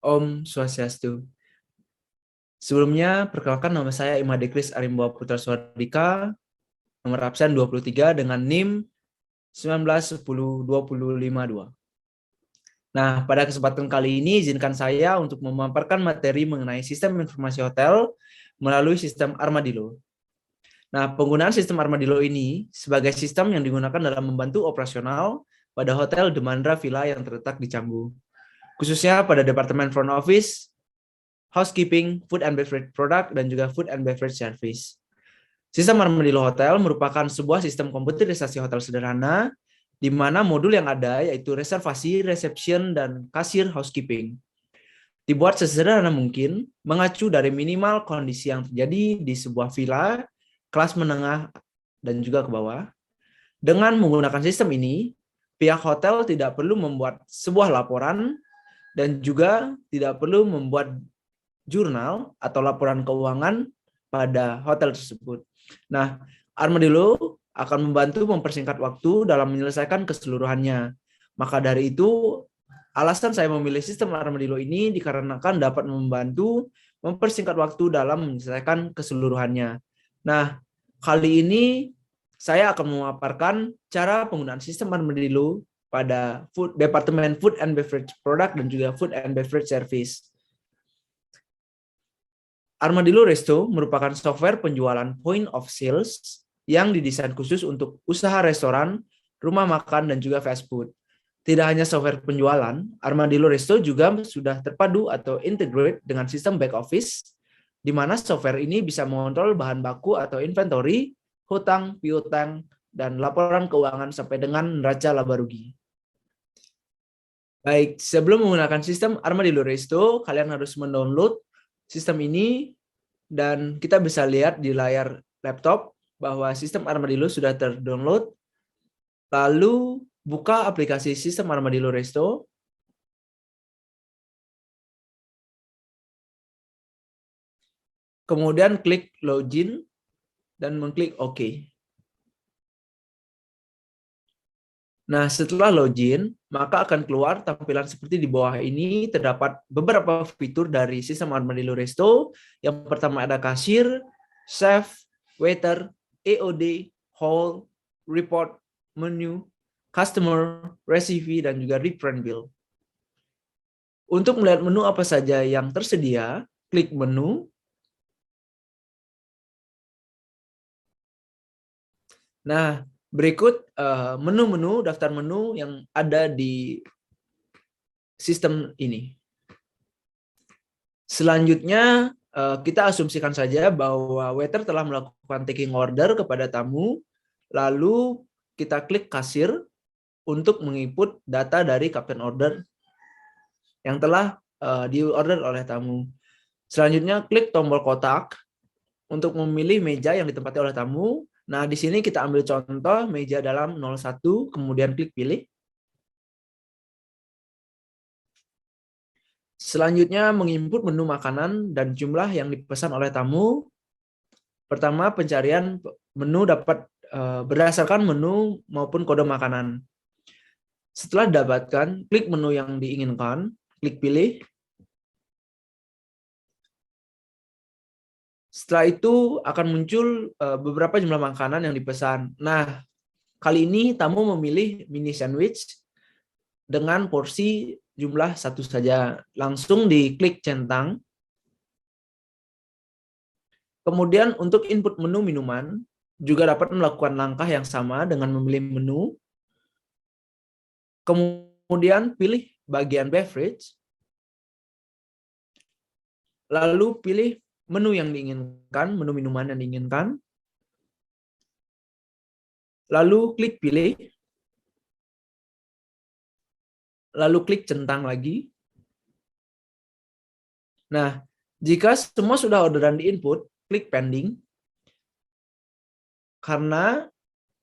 Om Swastiastu. Sebelumnya, perkenalkan nama saya Imade Kris Arimbawa Putra Swardika, nomor absen 23 dengan NIM 19102052. Nah, pada kesempatan kali ini izinkan saya untuk memaparkan materi mengenai sistem informasi hotel melalui sistem Armadillo. Nah, penggunaan sistem Armadillo ini sebagai sistem yang digunakan dalam membantu operasional pada hotel The Mandra Villa yang terletak di Canggu, khususnya pada Departemen Front Office, Housekeeping, Food and Beverage Product, dan juga Food and Beverage Service. Sistem Armadillo Hotel merupakan sebuah sistem komputerisasi hotel sederhana di mana modul yang ada yaitu reservasi, reception, dan kasir housekeeping. Dibuat sesederhana mungkin, mengacu dari minimal kondisi yang terjadi di sebuah villa, kelas menengah, dan juga ke bawah. Dengan menggunakan sistem ini, pihak hotel tidak perlu membuat sebuah laporan dan juga tidak perlu membuat jurnal atau laporan keuangan pada hotel tersebut. Nah, Armadillo akan membantu mempersingkat waktu dalam menyelesaikan keseluruhannya. Maka dari itu, alasan saya memilih sistem Armadillo ini dikarenakan dapat membantu mempersingkat waktu dalam menyelesaikan keseluruhannya. Nah, kali ini saya akan memaparkan cara penggunaan sistem Armadillo pada Departemen Food and Beverage Product dan juga Food and Beverage Service. Armadillo Resto merupakan software penjualan point of sales yang didesain khusus untuk usaha restoran, rumah makan, dan juga fast food. Tidak hanya software penjualan, Armadillo Resto juga sudah terpadu atau integrate dengan sistem back office, di mana software ini bisa mengontrol bahan baku atau inventory, hutang, piutang, dan laporan keuangan sampai dengan neraca laba rugi. Baik, sebelum menggunakan sistem Armadillo Resto, kalian harus mendownload sistem ini dan kita bisa lihat di layar laptop bahwa sistem Armadillo sudah terdownload. Lalu buka aplikasi sistem Armadillo Resto. Kemudian klik login dan mengklik OK. Nah, setelah login, maka akan keluar tampilan seperti di bawah ini. Terdapat beberapa fitur dari sistem Armadillo Resto. Yang pertama ada kasir, chef, waiter, EOD, hall, report, menu, customer, recipe, dan juga reprint bill. Untuk melihat menu apa saja yang tersedia, klik menu. Nah, berikut menu-menu, daftar menu yang ada di sistem ini. Selanjutnya, kita asumsikan saja bahwa waiter telah melakukan taking order kepada tamu, lalu kita klik kasir untuk menginput data dari captain order yang telah diorder oleh tamu. Selanjutnya, klik tombol kotak untuk memilih meja yang ditempati oleh tamu. Nah, di sini kita ambil contoh meja dalam 01, kemudian klik pilih. Selanjutnya, menginput menu makanan dan jumlah yang dipesan oleh tamu. Pertama, pencarian menu dapat berdasarkan menu maupun kode makanan. Setelah didapatkan, klik menu yang diinginkan, klik pilih. Setelah itu akan muncul beberapa jumlah makanan yang dipesan. Nah, kali ini tamu memilih mini sandwich dengan porsi jumlah satu saja. Langsung diklik centang. Kemudian untuk input menu minuman, juga dapat melakukan langkah yang sama dengan memilih menu. Kemudian pilih bagian beverage. Lalu pilih menu yang diinginkan, menu minuman yang diinginkan. Lalu klik pilih. Lalu klik centang lagi. Nah, jika semua sudah orderan di input, klik pending. Karena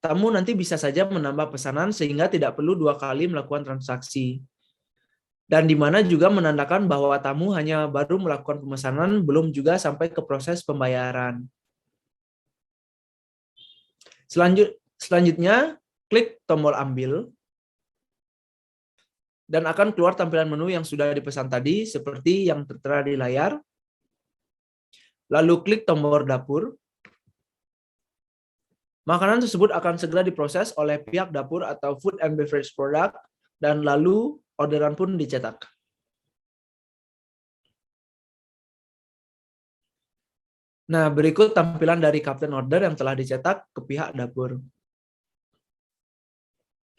tamu nanti bisa saja menambah pesanan sehingga tidak perlu dua kali melakukan transaksi. Dan di mana juga menandakan bahwa tamu hanya baru melakukan pemesanan, belum juga sampai ke proses pembayaran. Selanjutnya, klik tombol ambil. dan akan keluar tampilan menu yang sudah dipesan tadi seperti yang tertera di layar. Lalu klik tombol dapur. Makanan tersebut akan segera diproses oleh pihak dapur atau food and beverage product dan lalu orderan pun dicetak. Nah, berikut tampilan dari Captain Order yang telah dicetak ke pihak dapur.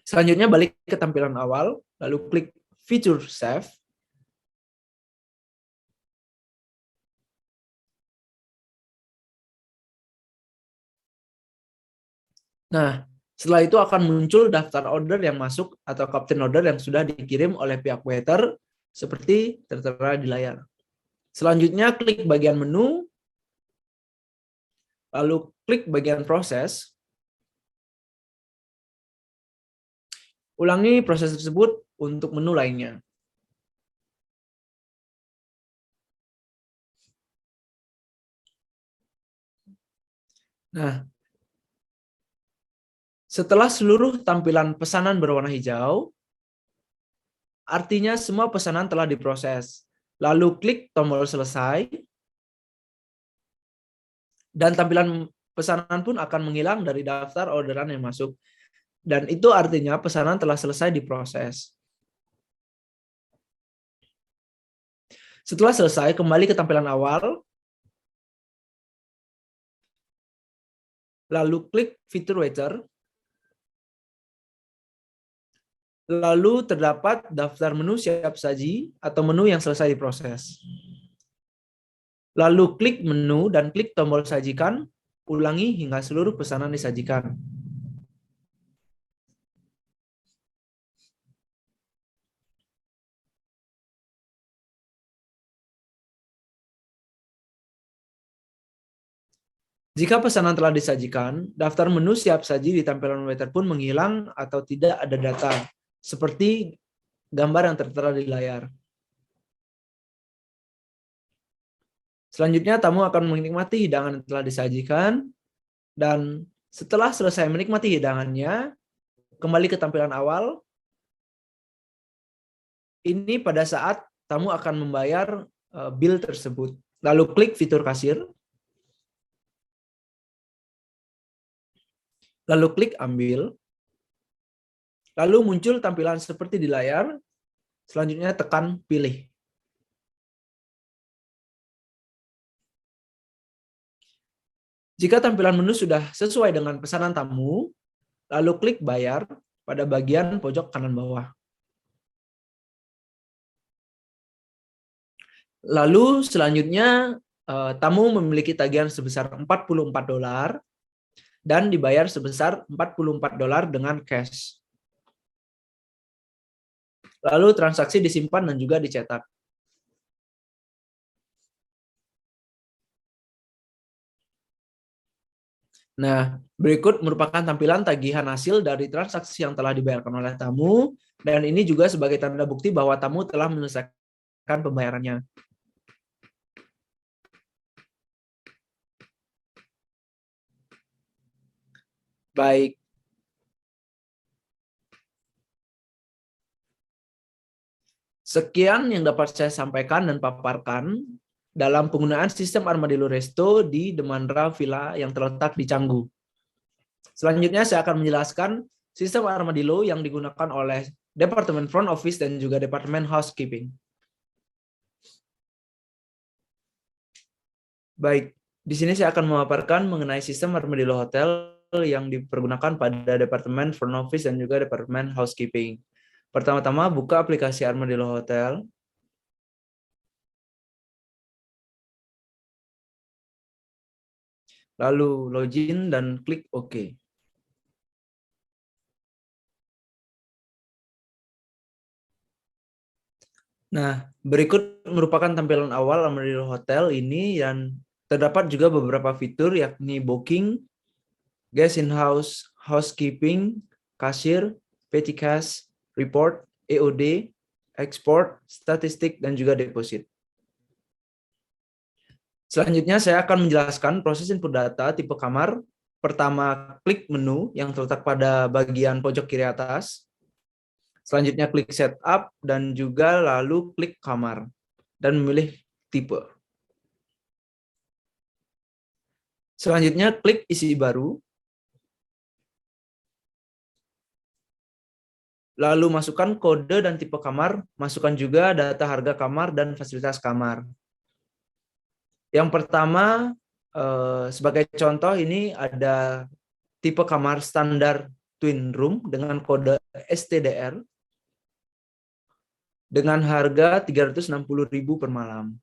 Selanjutnya balik ke tampilan awal, lalu klik Feature Save. Nah, setelah itu akan muncul daftar order yang masuk atau Captain Order yang sudah dikirim oleh pihak waiter seperti tertera di layar. Selanjutnya klik bagian menu, lalu klik bagian proses. Ulangi proses tersebut untuk menu lainnya. Nah, setelah seluruh tampilan pesanan berwarna hijau, artinya semua pesanan telah diproses. Lalu klik tombol selesai, dan tampilan pesanan pun akan menghilang dari daftar orderan yang masuk. Dan itu artinya pesanan telah selesai diproses. Setelah selesai, kembali ke tampilan awal, lalu klik fitur waiter, lalu terdapat daftar menu siap saji atau menu yang selesai diproses. Lalu klik menu dan klik tombol sajikan, ulangi hingga seluruh pesanan disajikan. Jika pesanan telah disajikan, daftar menu siap saji di tampilan waiter pun menghilang atau tidak ada data, seperti gambar yang tertera di layar. Selanjutnya, tamu akan menikmati hidangan yang telah disajikan, dan setelah selesai menikmati hidangannya, kembali ke tampilan awal. Ini pada saat tamu akan membayar bill tersebut. Lalu klik fitur kasir. Lalu klik ambil. Lalu muncul tampilan seperti di layar. Selanjutnya tekan pilih. Jika tampilan menu sudah sesuai dengan pesanan tamu, lalu klik bayar pada bagian pojok kanan bawah. Lalu selanjutnya tamu memiliki tagihan sebesar $44 dan dibayar sebesar $44 dengan cash. Lalu transaksi disimpan dan juga dicetak. Nah, berikut merupakan tampilan tagihan hasil dari transaksi yang telah dibayarkan oleh tamu, dan ini juga sebagai tanda bukti bahwa tamu telah menyelesaikan pembayarannya. Baik. Sekian yang dapat saya sampaikan dan paparkan dalam penggunaan sistem Armadillo Resto di The Mandra Villa yang terletak di Canggu. Selanjutnya saya akan menjelaskan sistem Armadillo yang digunakan oleh Departemen Front Office dan juga Departemen Housekeeping. Baik, di sini saya akan memaparkan mengenai sistem Armadillo Hotel yang dipergunakan pada Departemen Front Office dan juga Departemen Housekeeping. Pertama-tama buka aplikasi Armadillo Hotel. Lalu login dan klik OK. Nah, berikut merupakan tampilan awal Armadillo Hotel ini, dan terdapat juga beberapa fitur yakni booking, guest in-house, housekeeping, kasir, petty cash, report, EOD, export, statistik, dan juga deposit. Selanjutnya saya akan menjelaskan proses input data tipe kamar. Pertama, klik menu yang terletak pada bagian pojok kiri atas. Selanjutnya klik setup dan juga lalu klik kamar dan memilih tipe. Selanjutnya klik isi baru. Lalu masukkan kode dan tipe kamar, masukkan juga data harga kamar dan fasilitas kamar. Yang pertama, sebagai contoh ini ada tipe kamar standar twin room dengan kode STDR dengan harga 360.000 per malam.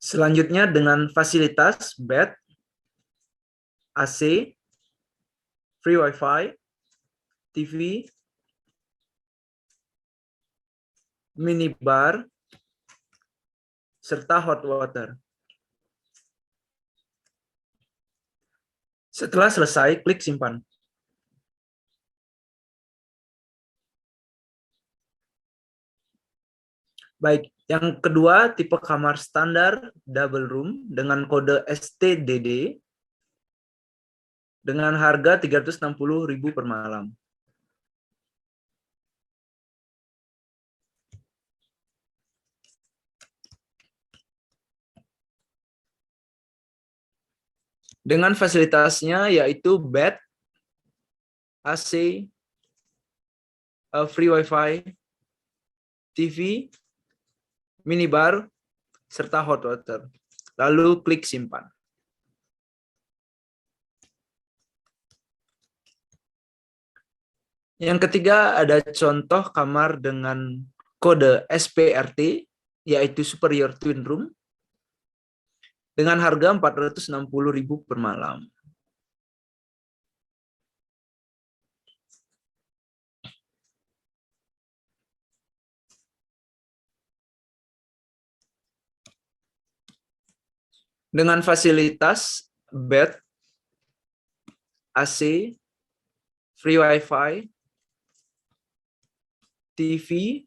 Selanjutnya dengan fasilitas bed, AC, free wifi, TV, minibar, serta hot water. Setelah selesai, klik simpan. Baik, yang kedua tipe kamar standar double room dengan kode STDD dengan harga 360.000 per malam. Dengan fasilitasnya yaitu bed, AC, free wifi, TV, minibar, serta hot water. Lalu klik simpan. Yang ketiga ada contoh kamar dengan kode SPRT, yaitu Superior Twin Room, dengan harga 460.000 per malam. Dengan fasilitas bed, AC, free wifi, TV,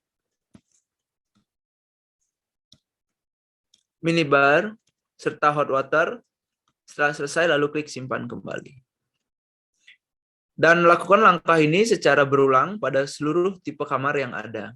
minibar, serta hot water. Setelah selesai, lalu klik simpan kembali. Dan lakukan langkah ini secara berulang pada seluruh tipe kamar yang ada.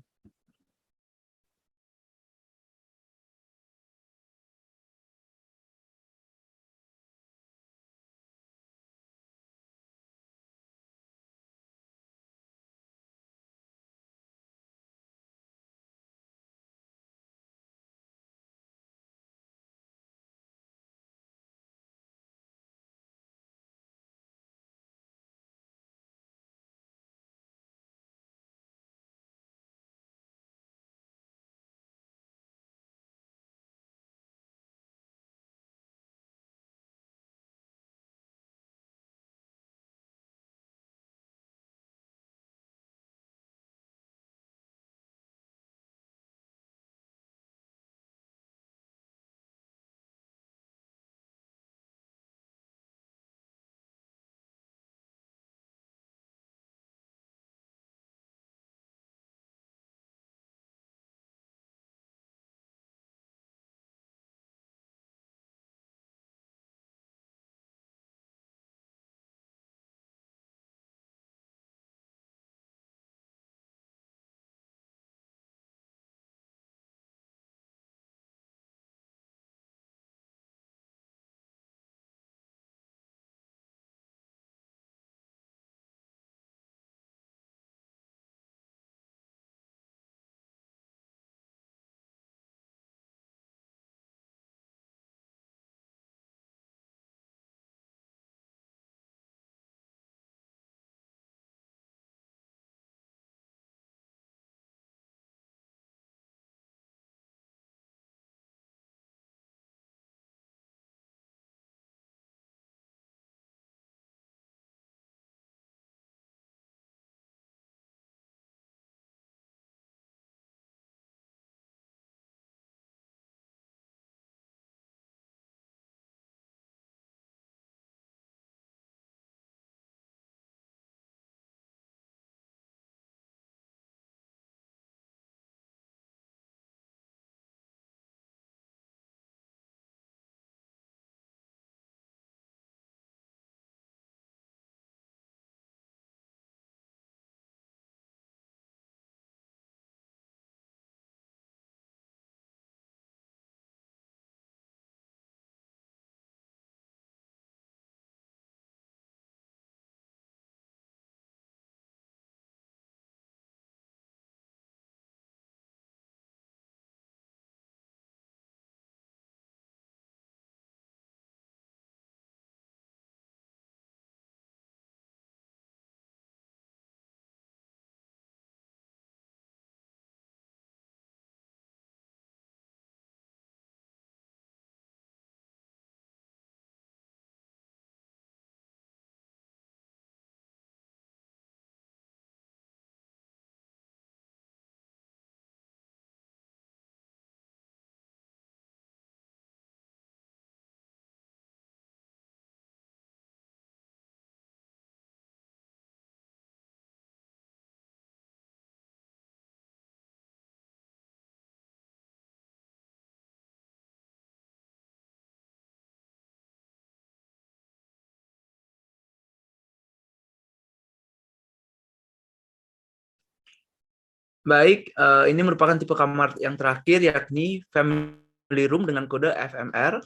Baik, ini merupakan tipe kamar yang terakhir, yakni family room dengan kode FMR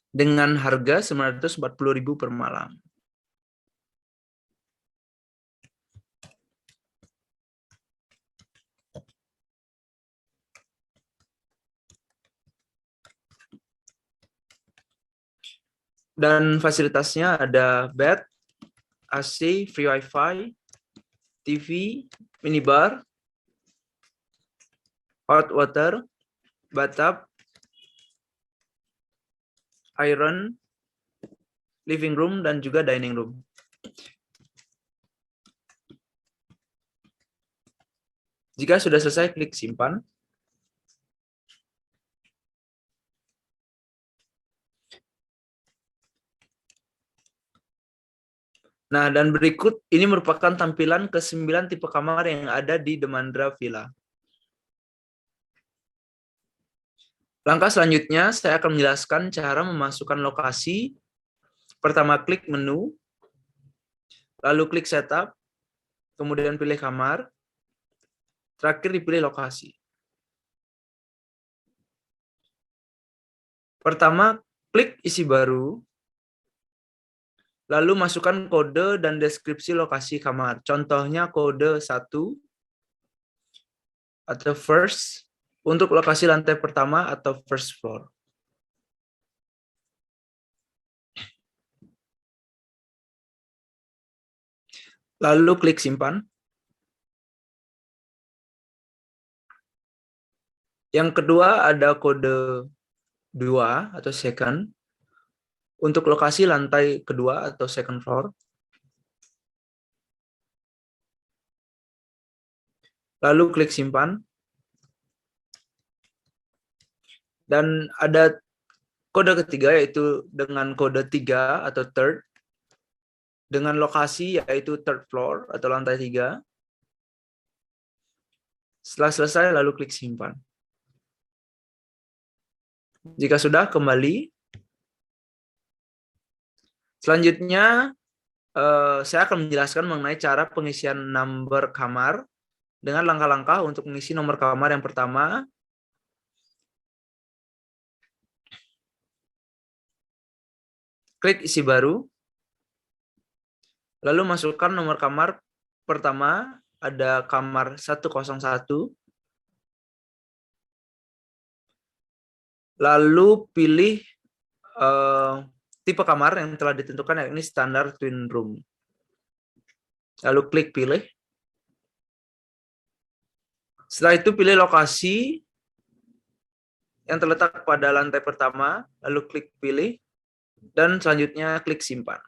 dengan harga 940.000 per malam. Dan fasilitasnya ada bed, AC, free wifi, TV, minibar, hot water, bathtub, iron, living room, dan juga dining room. Jika sudah selesai, klik simpan. Nah, dan berikut ini merupakan tampilan ke-9 tipe kamar yang ada di The Mandra Villa. Langkah selanjutnya, saya akan menjelaskan cara memasukkan lokasi. Pertama, klik menu, lalu klik setup, kemudian pilih kamar, terakhir dipilih lokasi. Pertama, klik isi baru, lalu masukkan kode dan deskripsi lokasi kamar. Contohnya kode 1 atau first untuk lokasi lantai pertama atau first floor. Lalu klik simpan. Yang kedua ada kode 2 atau second untuk lokasi lantai kedua atau second floor. Lalu klik simpan. Dan ada kode ketiga yaitu dengan kode 3 atau third dengan lokasi yaitu third floor atau lantai 3. Setelah selesai lalu klik simpan. Jika sudah, kembali. Selanjutnya saya akan menjelaskan mengenai cara pengisian nomor kamar dengan langkah-langkah untuk mengisi nomor kamar yang pertama. Klik isi baru. Lalu masukkan nomor kamar pertama, ada kamar 101. Lalu pilih tipe kamar yang telah ditentukan, yakni standar twin room. Lalu klik pilih. Setelah itu pilih lokasi yang terletak pada lantai pertama, lalu klik pilih, dan selanjutnya klik simpan.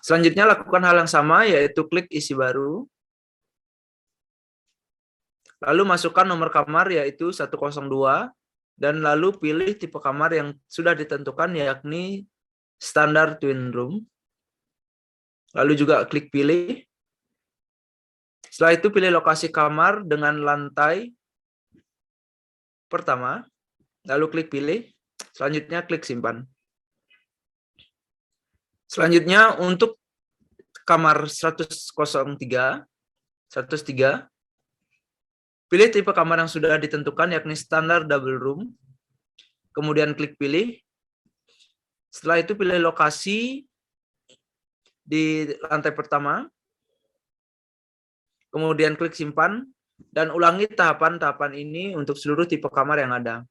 Selanjutnya lakukan hal yang sama, yaitu klik isi baru. Lalu masukkan nomor kamar yaitu 102, dan lalu pilih tipe kamar yang sudah ditentukan, yakni standar twin room. Lalu juga klik pilih. Setelah itu pilih lokasi kamar dengan lantai pertama, lalu klik pilih. Selanjutnya klik simpan. Selanjutnya untuk kamar 103, pilih tipe kamar yang sudah ditentukan, yakni standar double room. Kemudian klik pilih. Setelah itu pilih lokasi di lantai pertama. Kemudian klik simpan. Dan ulangi tahapan-tahapan ini untuk seluruh tipe kamar yang ada.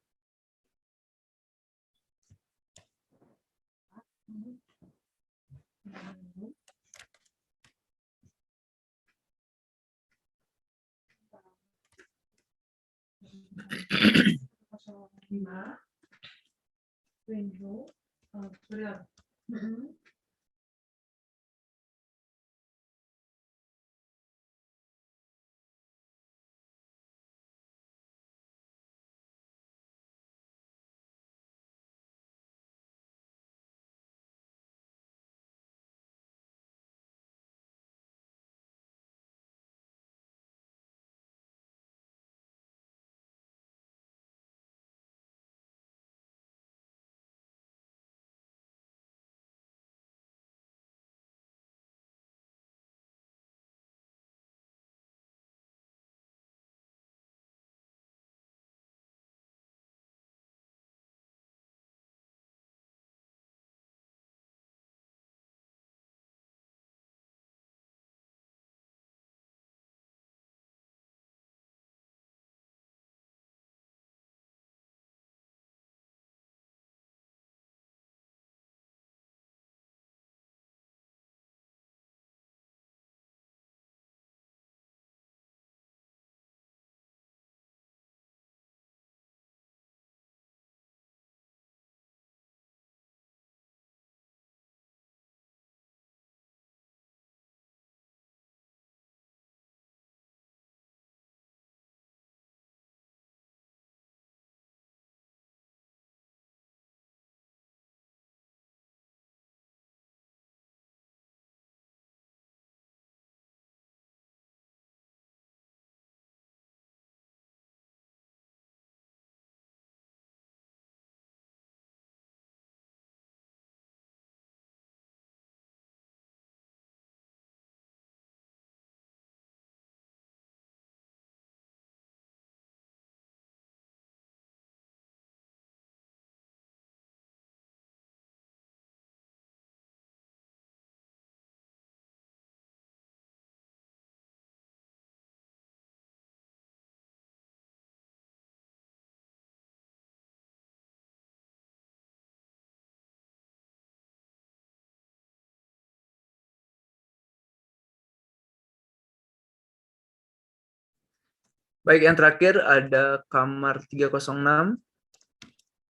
Baik, yang terakhir ada kamar 306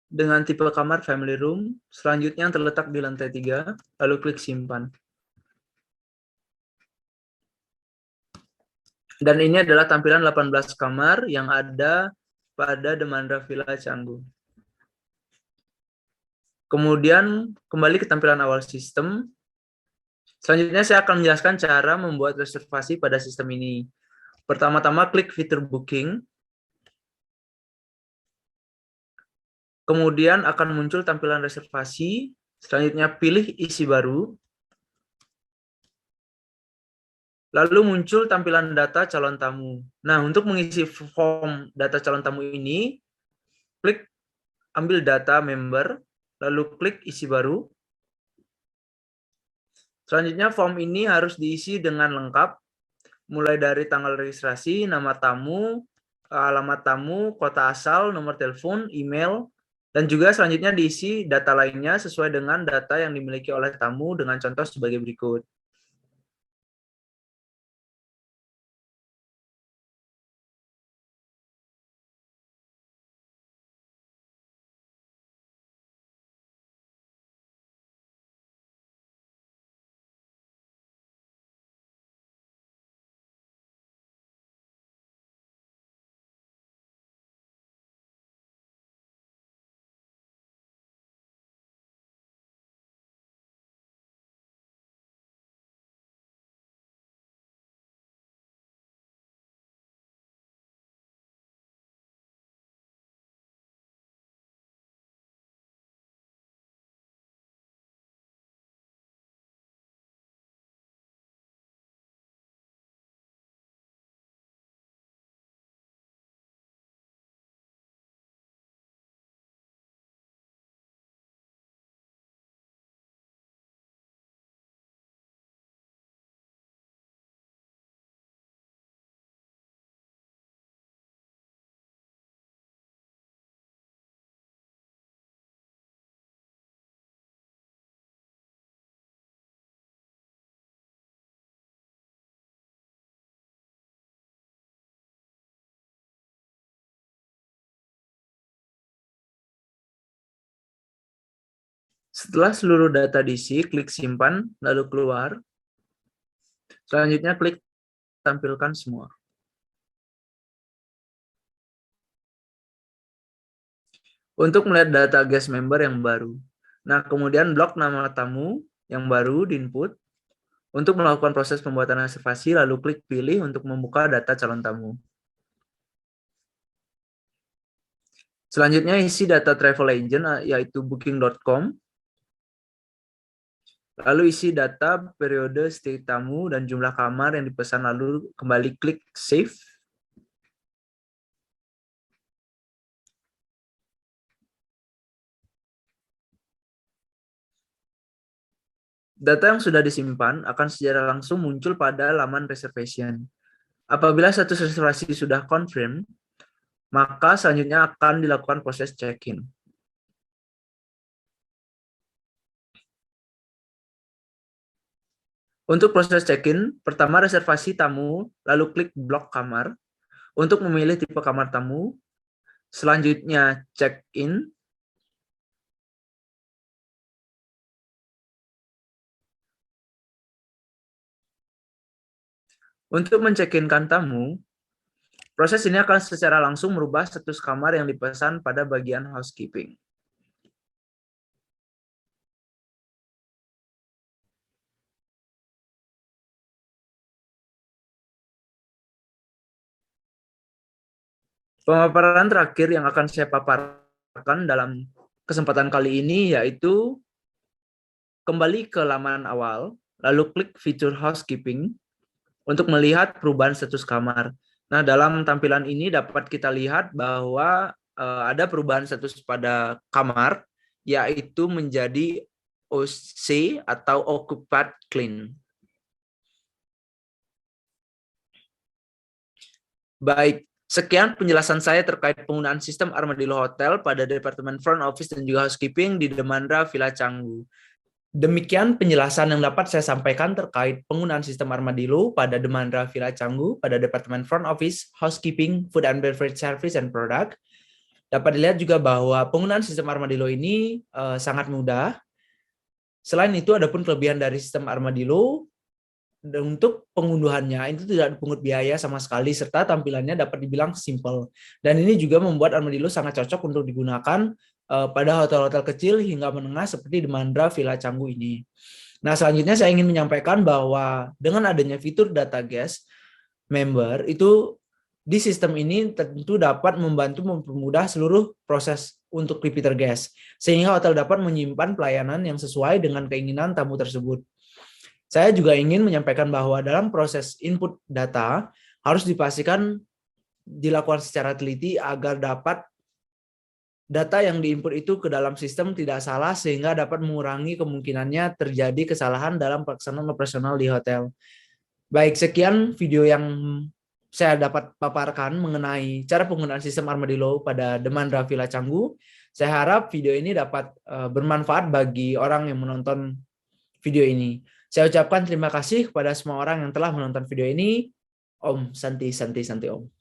dengan tipe kamar family room. Selanjutnya yang terletak di lantai 3, lalu klik simpan. Dan ini adalah tampilan 18 kamar yang ada pada The Mandra Villa Canggu. Kemudian kembali ke tampilan awal sistem. Selanjutnya saya akan menjelaskan cara membuat reservasi pada sistem ini. Pertama-tama klik fitur booking. Kemudian akan muncul tampilan reservasi. Selanjutnya pilih isi baru. Lalu muncul tampilan data calon tamu. Nah, untuk mengisi form data calon tamu ini, klik ambil data member, lalu klik isi baru. Selanjutnya form ini harus diisi dengan lengkap, mulai dari tanggal registrasi, nama tamu, alamat tamu, kota asal, nomor telepon, email, dan juga selanjutnya diisi data lainnya sesuai dengan data yang dimiliki oleh tamu dengan contoh sebagai berikut. Setelah seluruh data diisi, klik simpan, lalu keluar. Selanjutnya klik tampilkan semua. Untuk melihat data guest member yang baru. Nah, kemudian blok nama tamu yang baru di-input. Untuk melakukan proses pembuatan reservasi, lalu klik pilih untuk membuka data calon tamu. Selanjutnya isi data travel agent, yaitu booking.com. Lalu isi data periode stay tamu dan jumlah kamar yang dipesan, lalu kembali klik save. Data yang sudah disimpan akan secara langsung muncul pada laman reservation. Apabila status reservasi sudah confirm, maka selanjutnya akan dilakukan proses check-in. Untuk proses check-in, pertama reservasi tamu, lalu klik blok kamar untuk memilih tipe kamar tamu. Selanjutnya check-in. Untuk mencekinkan tamu, proses ini akan secara langsung merubah status kamar yang dipesan pada bagian housekeeping. Pemaparan terakhir yang akan saya paparkan dalam kesempatan kali ini yaitu kembali ke laman awal, lalu klik fitur housekeeping untuk melihat perubahan status kamar. Nah, dalam tampilan ini dapat kita lihat bahwa ada perubahan status pada kamar, yaitu menjadi OC atau Occupied Clean. Baik, sekian penjelasan saya terkait penggunaan sistem Armadillo Hotel pada Departemen Front Office dan juga Housekeeping di The Mandra Villa Canggu. Demikian penjelasan yang dapat saya sampaikan terkait penggunaan sistem Armadillo pada The Mandra Villa Canggu pada Departemen Front Office, Housekeeping, Food and Beverage Service and Product. Dapat dilihat juga bahwa penggunaan sistem Armadillo ini sangat mudah. Selain itu, ada pun kelebihan dari sistem Armadillo. Dan untuk pengunduhannya itu tidak dipungut biaya sama sekali serta tampilannya dapat dibilang simple. Dan ini juga membuat Armadillo sangat cocok untuk digunakan pada hotel-hotel kecil hingga menengah seperti The Mandra Villa Canggu ini. Nah, selanjutnya saya ingin menyampaikan bahwa dengan adanya fitur data guest member itu di sistem ini tentu dapat membantu mempermudah seluruh proses untuk repeater guest sehingga hotel dapat menyimpan pelayanan yang sesuai dengan keinginan tamu tersebut. Saya juga ingin menyampaikan bahwa dalam proses input data harus dipastikan dilakukan secara teliti agar dapat data yang diinput itu ke dalam sistem tidak salah sehingga dapat mengurangi kemungkinannya terjadi kesalahan dalam pelaksanaan operasional di hotel. Baik, sekian video yang saya dapat paparkan mengenai cara penggunaan sistem Armadillo pada The Mandra Villa Canggu. Saya harap video ini dapat bermanfaat bagi orang yang menonton video ini. Saya ucapkan terima kasih kepada semua orang yang telah menonton video ini. Om Santi Santi Santi Om.